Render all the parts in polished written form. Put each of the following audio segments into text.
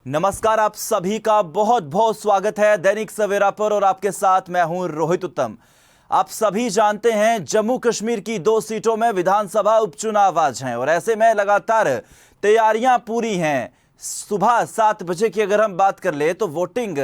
नमस्कार, आप सभी का बहुत बहुत स्वागत है दैनिक सवेरा पर और आपके साथ मैं हूं रोहित उत्तम। आप सभी जानते हैं जम्मू कश्मीर की 2 सीटों में विधानसभा उपचुनाव आज हैं और ऐसे में लगातार तैयारियां पूरी हैं। सुबह 7 बजे की अगर हम बात कर ले तो वोटिंग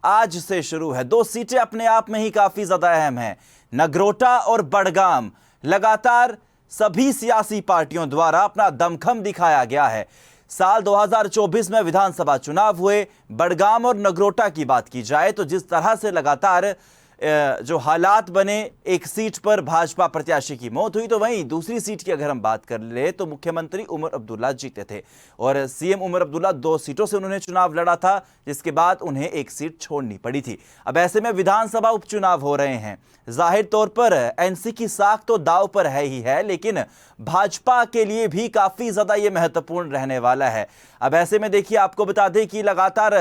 आज से शुरू है। 2 सीटें अपने आप में ही काफी ज्यादा अहम हैं, नगरोटा और बड़गाम। लगातार सभी सियासी पार्टियों द्वारा अपना दमखम दिखाया गया है। साल 2024 में विधानसभा चुनाव हुए। बड़गाम और नगरोटा की बात की जाए तो जिस तरह से लगातार जो हालात बने, एक सीट पर भाजपा प्रत्याशी की मौत हुई, तो वहीं दूसरी सीट की अगर हम बात कर ले तो मुख्यमंत्री उमर अब्दुल्ला जीते थे और सीएम उमर अब्दुल्ला 2 सीटों से उन्होंने चुनाव लड़ा था, जिसके बाद उन्हें एक सीट छोड़नी पड़ी थी। अब ऐसे में विधानसभा उपचुनाव हो रहे हैं। जाहिर तौर पर एनसी की साख तो दांव पर है ही है, लेकिन भाजपा के लिए भी काफी ज्यादा ये महत्वपूर्ण रहने वाला है। अब ऐसे में देखिए, आपको बता दें कि लगातार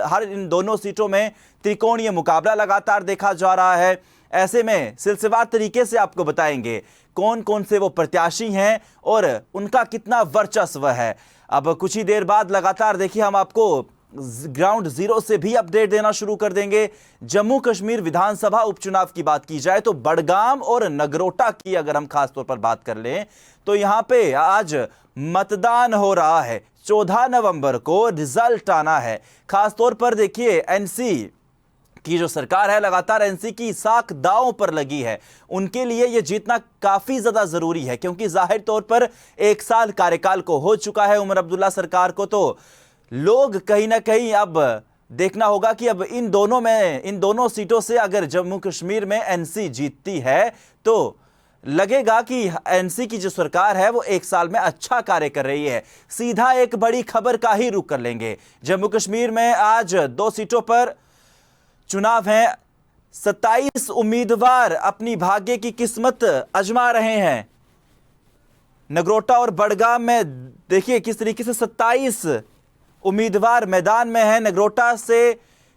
हर इन दोनों सीटों में त्रिकोणीय मुकाबला लगातार देखा जा रहा है। ऐसे में सिलसिलेवार तरीके से आपको बताएंगे कौन कौन से वो प्रत्याशी हैं और उनका कितना वर्चस्व है। अब कुछ ही देर बाद लगातार देखिए हम आपको ग्राउंड जीरो से भी अपडेट देना शुरू कर देंगे। जम्मू कश्मीर विधानसभा उपचुनाव की बात की जाए तो बड़गाम और नगरोटा की अगर हम खास तौर पर बात कर लें तो यहां पे आज मतदान हो रहा है। 14 नवंबर को रिजल्ट आना है। खास तौर पर देखिए, एनसी की जो सरकार है, लगातार एनसी की साख दांव पर लगी है। उनके लिए यह जीतना काफी ज्यादा जरूरी है, क्योंकि जाहिर तौर पर 1 साल कार्यकाल को हो चुका है उमर अब्दुल्ला सरकार को। तो लोग कहीं ना कहीं अब देखना होगा कि अब इन दोनों सीटों से अगर जम्मू कश्मीर में एनसी जीतती है तो लगेगा कि एनसी की जो सरकार है वो 1 साल में अच्छा कार्य कर रही है। सीधा एक बड़ी खबर का ही रुख कर लेंगे। जम्मू कश्मीर में आज 2 सीटों पर चुनाव हैं। 27 उम्मीदवार अपनी भाग्य की किस्मत आजमा रहे हैं। नगरोटा और बड़गाम में देखिए किस तरीके से 27 उम्मीदवार मैदान में हैं।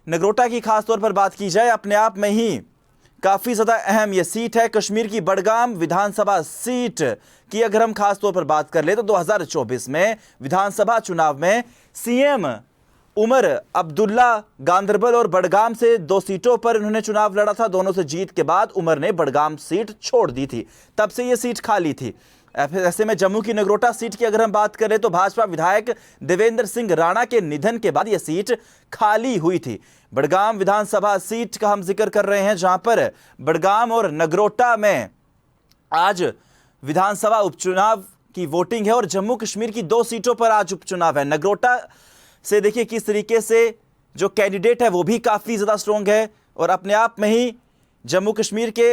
नगरोटा की खास तौर पर बात की जाए, अपने आप में ही काफी ज्यादा अहम यह सीट है। कश्मीर की बड़गाम विधानसभा सीट की अगर हम खास तौर पर बात कर ले तो 2024 में विधानसभा चुनाव में सीएम उमर अब्दुल्ला गांदरबल और बड़गाम से 2 सीटों पर उन्होंने चुनाव लड़ा था। दोनों से जीत के बाद उमर ने बड़गाम सीट छोड़ दी थी, तब से यह सीट खाली थी। ऐसे में जम्मू की नगरोटा सीट की अगर हम बात करें तो भाजपा विधायक देवेंद्र सिंह राणा के निधन के बाद यह सीट खाली हुई थी। बड़गाम विधानसभा सीट का हम जिक्र कर रहे हैं, जहां पर बड़गाम और नगरोटा में आज विधानसभा उपचुनाव की वोटिंग है और जम्मू कश्मीर की 2 सीटों पर आज उपचुनाव है। नगरोटा से देखिए किस तरीके से जो कैंडिडेट है वो भी काफी ज्यादा स्ट्रॉन्ग है और अपने आप में ही जम्मू कश्मीर के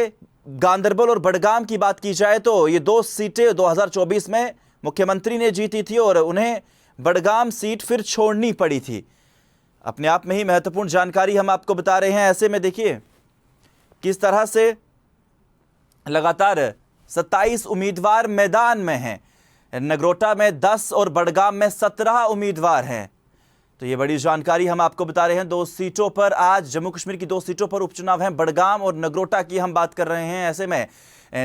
गांदरबल और बड़गाम की बात की जाए तो ये 2 सीटें 2024 में मुख्यमंत्री ने जीती थी और उन्हें बड़गाम सीट फिर छोड़नी पड़ी थी। अपने आप में ही महत्वपूर्ण जानकारी हम आपको बता रहे हैं। ऐसे में देखिए किस तरह से लगातार 27 उम्मीदवार मैदान में हैं। नगरोटा में 10 और बड़गाम में 17 उम्मीदवार हैं। तो ये बड़ी जानकारी हम आपको बता रहे हैं। 2 सीटों पर आज जम्मू कश्मीर की 2 सीटों पर उपचुनाव हैं। बड़गाम और नगरोटा की हम बात कर रहे हैं। ऐसे में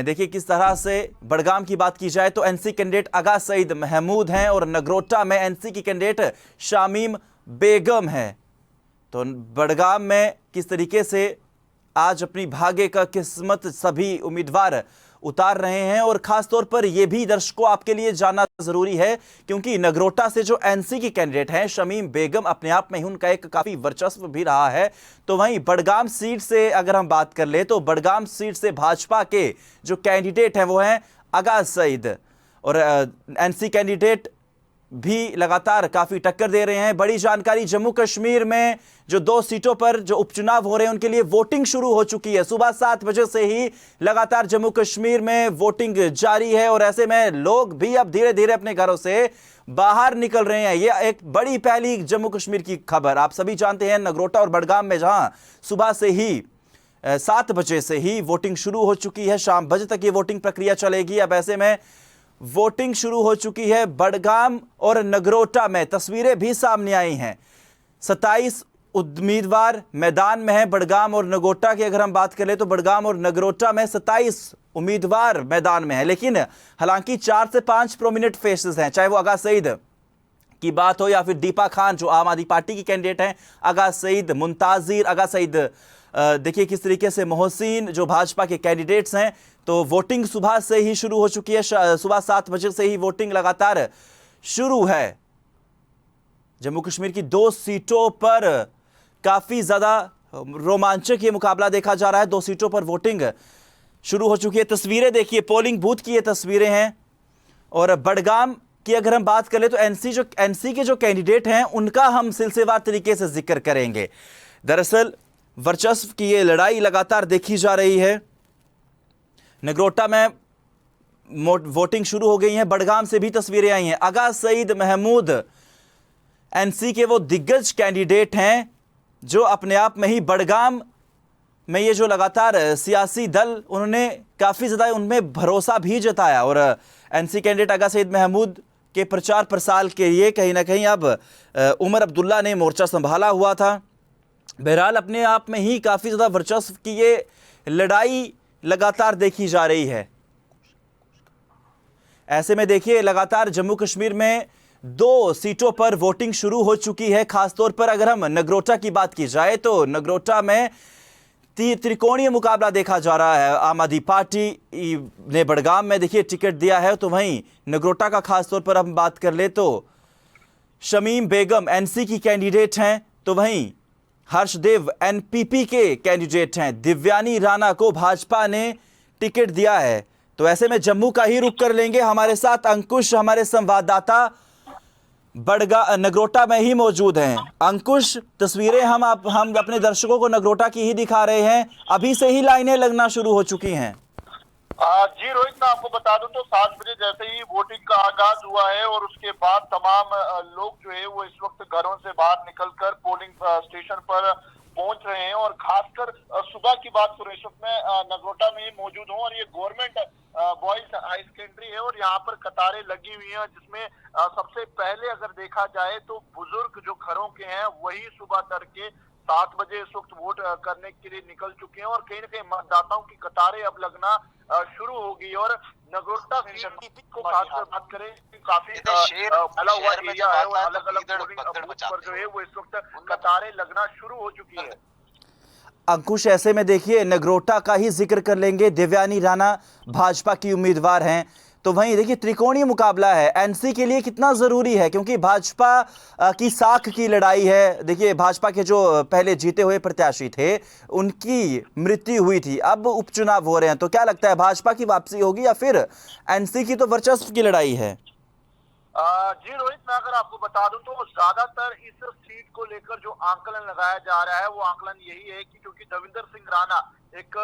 देखिए किस तरह से बड़गाम की बात की जाए तो एनसी कैंडिडेट आगा सईद महमूद हैं और नगरोटा में एनसी की कैंडिडेट शामीम बेगम है। तो बड़गाम में किस तरीके से आज अपनी भाग्य का किस्मत सभी उम्मीदवार उतार रहे हैं और खास तौर पर यह भी दर्शकों आपके लिए जानना जरूरी है, क्योंकि नगरोटा से जो एनसी की कैंडिडेट हैं शमीम बेगम, अपने आप में उनका एक काफी वर्चस्व भी रहा है। तो वहीं बड़गाम सीट से अगर हम बात कर ले तो बड़गाम सीट से भाजपा के जो कैंडिडेट हैं वो हैं आगा सईद और एनसी कैंडिडेट भी लगातार काफी टक्कर दे रहे हैं। बड़ी जानकारी, जम्मू कश्मीर में जो 2 सीटों पर जो उपचुनाव हो रहे हैं उनके लिए वोटिंग शुरू हो चुकी है। सुबह 7 बजे से ही लगातार जम्मू कश्मीर में वोटिंग जारी है और ऐसे में लोग भी अब धीरे धीरे अपने घरों से बाहर निकल रहे हैं। यह एक बड़ी पहली जम्मू कश्मीर की खबर। आप सभी जानते हैं नगरोटा और बड़गाम में जहां सुबह से ही 7 बजे से ही वोटिंग शुरू हो चुकी है, शाम बजे तक ये वोटिंग प्रक्रिया चलेगी। अब ऐसे में वोटिंग शुरू हो चुकी है। बड़गाम और नगरोटा में तस्वीरें भी सामने आई हैं। 27 उम्मीदवार मैदान में हैं। बड़गाम और नगरोटा की अगर हम बात करें तो बड़गाम और नगरोटा में 27 उम्मीदवार मैदान में हैं, लेकिन हालांकि 4 से 5 प्रोमिनेंट फेसेस हैं, चाहे वो आगा सईद की बात हो या फिर दीपा खान जो आम आदमी पार्टी की कैंडिडेट हैं, आगा सईद, मुंताजिर, आगा सईद, देखिए किस तरीके से मोहसिन जो भाजपा के कैंडिडेट्स हैं। तो वोटिंग सुबह से ही शुरू हो चुकी है, सुबह 7 बजे से ही वोटिंग लगातार शुरू है। जम्मू कश्मीर की 2 सीटों पर काफी ज्यादा रोमांचक ये मुकाबला देखा जा रहा है। 2 सीटों पर वोटिंग शुरू हो चुकी है। तस्वीरें देखिए, पोलिंग बूथ की ये तस्वीरें हैं। और बडगाम की अगर हम बात करें तो एनसी के जो कैंडिडेट हैं उनका हम सिलसिलेवार तरीके से जिक्र करेंगे। दरअसल वर्चस्व की ये लड़ाई लगातार देखी जा रही है। नगरोटा में वोटिंग शुरू हो गई है। बडगाम से भी तस्वीरें आई हैं। आगा सईद महमूद एनसी के वो दिग्गज कैंडिडेट हैं जो अपने आप में ही बडगाम में ये जो लगातार सियासी दल, उन्होंने काफ़ी ज़्यादा उनमें भरोसा भी जताया। और एनसी कैंडिडेट आगा सईद महमूद के प्रचार प्रसार के लिए कहीं ना कहीं अब उमर अब्दुल्ला ने मोर्चा संभाला हुआ था। बहरहाल अपने आप में ही काफ़ी ज़्यादा वर्चस्व की ये लड़ाई लगातार देखी जा रही है। ऐसे में देखिए लगातार जम्मू कश्मीर में 2 सीटों पर वोटिंग शुरू हो चुकी है। खासतौर पर अगर हम नगरोटा की बात की जाए तो नगरोटा में त्रिकोणीय मुकाबला देखा जा रहा है। आम आदमी पार्टी ने बडगाम में देखिए टिकट दिया है, तो वहीं नगरोटा का खासतौर पर हम बात कर ले तो शमीम बेगम एनसी की कैंडिडेट हैं, तो वहीं हर्षदेव एनपीपी के कैंडिडेट हैं। दिव्यानी राणा को भाजपा ने टिकट दिया है। तो ऐसे में जम्मू का ही रुख कर लेंगे। हमारे साथ अंकुश, हमारे संवाददाता नगरोटा में ही मौजूद हैं। अंकुश, तस्वीरें हम अपने दर्शकों को नगरोटा की ही दिखा रहे हैं। अभी से ही लाइनें लगना शुरू हो चुकी हैं। जी रोहित, मैं आपको बता दूं तो 7 बजे जैसे ही वोटिंग का आगाज हुआ है और उसके बाद तमाम लोग जो है वो इस वक्त घरों से बाहर निकलकर पोलिंग स्टेशन पर पहुंच रहे हैं। और खासकर सुबह की बात करूं, इस वक्त मैं नगरोटा में ही मौजूद हूं और ये गवर्नमेंट बॉयज हाई सेकेंडरी है और यहाँ पर कतारें लगी हुई हैं, जिसमें सबसे पहले अगर देखा जाए तो बुजुर्ग जो घरों के हैं वही सुबह तड़के 7 बजे इस वक्त वोट करने के लिए निकल चुके हैं। और कहीं ना कहीं मतदाताओं की कतारें अब लगना शुरू होगी। और नगरोटा को खासकर बात करें, काफी फैला हुआ एरिया है और अलग अलग पोलिंग बूथ पर जो है वो इस वक्त कतारें लगना शुरू हो चुकी है। अंकुश, ऐसे में देखिए नगरोटा का ही जिक्र कर लेंगे। दिव्यानी राणा भाजपा की उम्मीदवार हैं, तो वहीं देखिए त्रिकोणीय मुकाबला है। एनसी के लिए कितना जरूरी है, क्योंकि भाजपा की साख की लड़ाई है। देखिए भाजपा के जो पहले जीते हुए प्रत्याशी थे उनकी मृत्यु हुई थी, अब उपचुनाव हो रहे हैं। तो क्या लगता है, भाजपा की वापसी होगी या फिर एनसी की तो वर्चस्व की लड़ाई है? जी रोहित, मैं अगर आपको बता दूं तो ज्यादातर इस सीट को लेकर जो आंकलन लगाया जा रहा है वो आंकलन यही है कि क्योंकि दविंदर सिंह राणा एक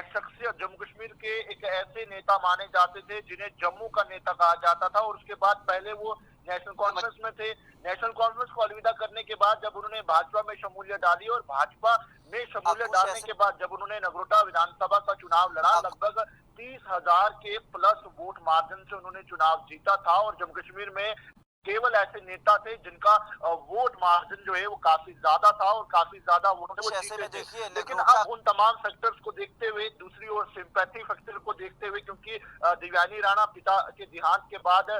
शख्सियत, जम्मू कश्मीर के एक ऐसे नेता माने जाते थे जिन्हें जम्मू का नेता कहा जाता था। और उसके बाद पहले वो नेशनल कॉन्फ्रेंस में थे। नेशनल कॉन्फ्रेंस को अलविदा करने के बाद जब उन्होंने भाजपा में शमूलियत डाली और भाजपा में शमूलियत डालने के बाद जब उन्होंने नगरोटा विधानसभा का चुनाव लड़ा, लगभग 30,000 के प्लस वोट मार्जिन से उन्होंने चुनाव जीता था। और जम्मू कश्मीर में केवल ऐसे नेता थे जिनका वोट मार्जिन जो है वो काफी ज्यादा था और काफी ज्यादा वोट जीते थे। लेकिन अब उन तमाम फैक्टर्स को देखते हुए, दूसरी ओर सिंपैथी फैक्टर को देखते हुए, क्योंकि दिव्यानी राणा पिता के देहांत के बाद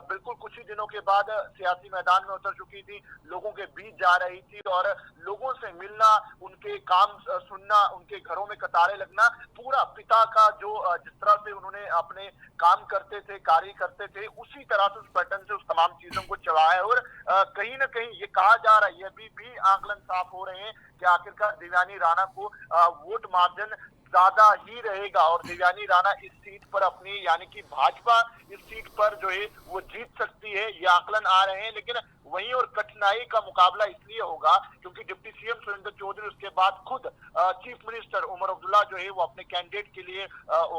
बिल्कुल कुछ ही दिनों के बाद सियासी मैदान में उतर चुकी थी, लोगों के बीच जा रही थी और लोगों से मिलना, उनके काम सुनना, उनके घरों में कतारें लगना, पूरा पिता का जो जिस तरह से उन्होंने अपने काम करते थे, कार्य करते थे, उसी तरह से उस पैटर्न से उस तमाम चीजों को चलाया है। और कहीं ना कहीं ये कहा जा रहा है, ये भी आंकलन साफ हो रहे हैं कि आखिरकार दिव्यानी राणा को वोट मार्जिन ज्यादा ही रहेगा और दिव्यानी राणा इस सीट पर अपनी, यानी कि भाजपा इस सीट पर जो है वो जीत सकती है, ये आकलन आ रहे हैं। लेकिन वहीं और कठिनाई का मुकाबला इसलिए होगा क्योंकि डिप्टी सीएम सुरेंद्र चौधरी उसके बाद खुद चीफ मिनिस्टर उमर अब्दुल्ला जो है वो अपने कैंडिडेट के लिए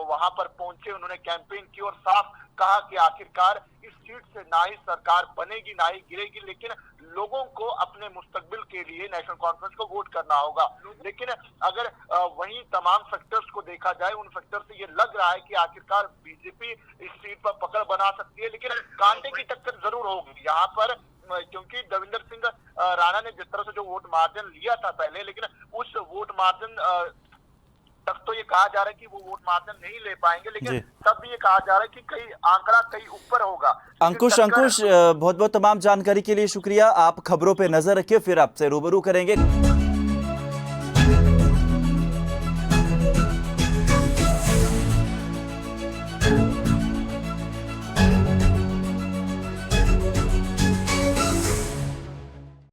वहां पर पहुंचे, उन्होंने कैंपेन की और साफ कहा कि आखिरकार इस सीट से ना ही सरकार बनेगी ना ही गिरेगी, लेकिन लोगों को अपने मुस्तकबिल के लिए नेशनल कॉन्फ्रेंस को वोट करना होगा। लेकिन अगर वहीं तमाम फैक्टर्स को देखा जाए, उन फैक्टर से ये लग रहा है कि आखिरकार बीजेपी इस सीट पर पकड़ बना सकती है, लेकिन कांटे की टक्कर जरूर होगी यहाँ पर, क्योंकि दविंदर सिंह राणा ने जिस तरह से जो वोट मार्जिन लिया था पहले, लेकिन उस वोट मार्जिन तक तो ये कहा जा रहा है कि वो वोट मार्जिन नहीं ले पाएंगे, जी। लेकिन तब भी ये कहा जा रहा है कि कई आंकड़ा कहीं ऊपर होगा। अंकुश, बहुत बहुत तमाम जानकारी के लिए शुक्रिया। आप खबरों पे नजर रखिए, फिर आपसे रूबरू करेंगे।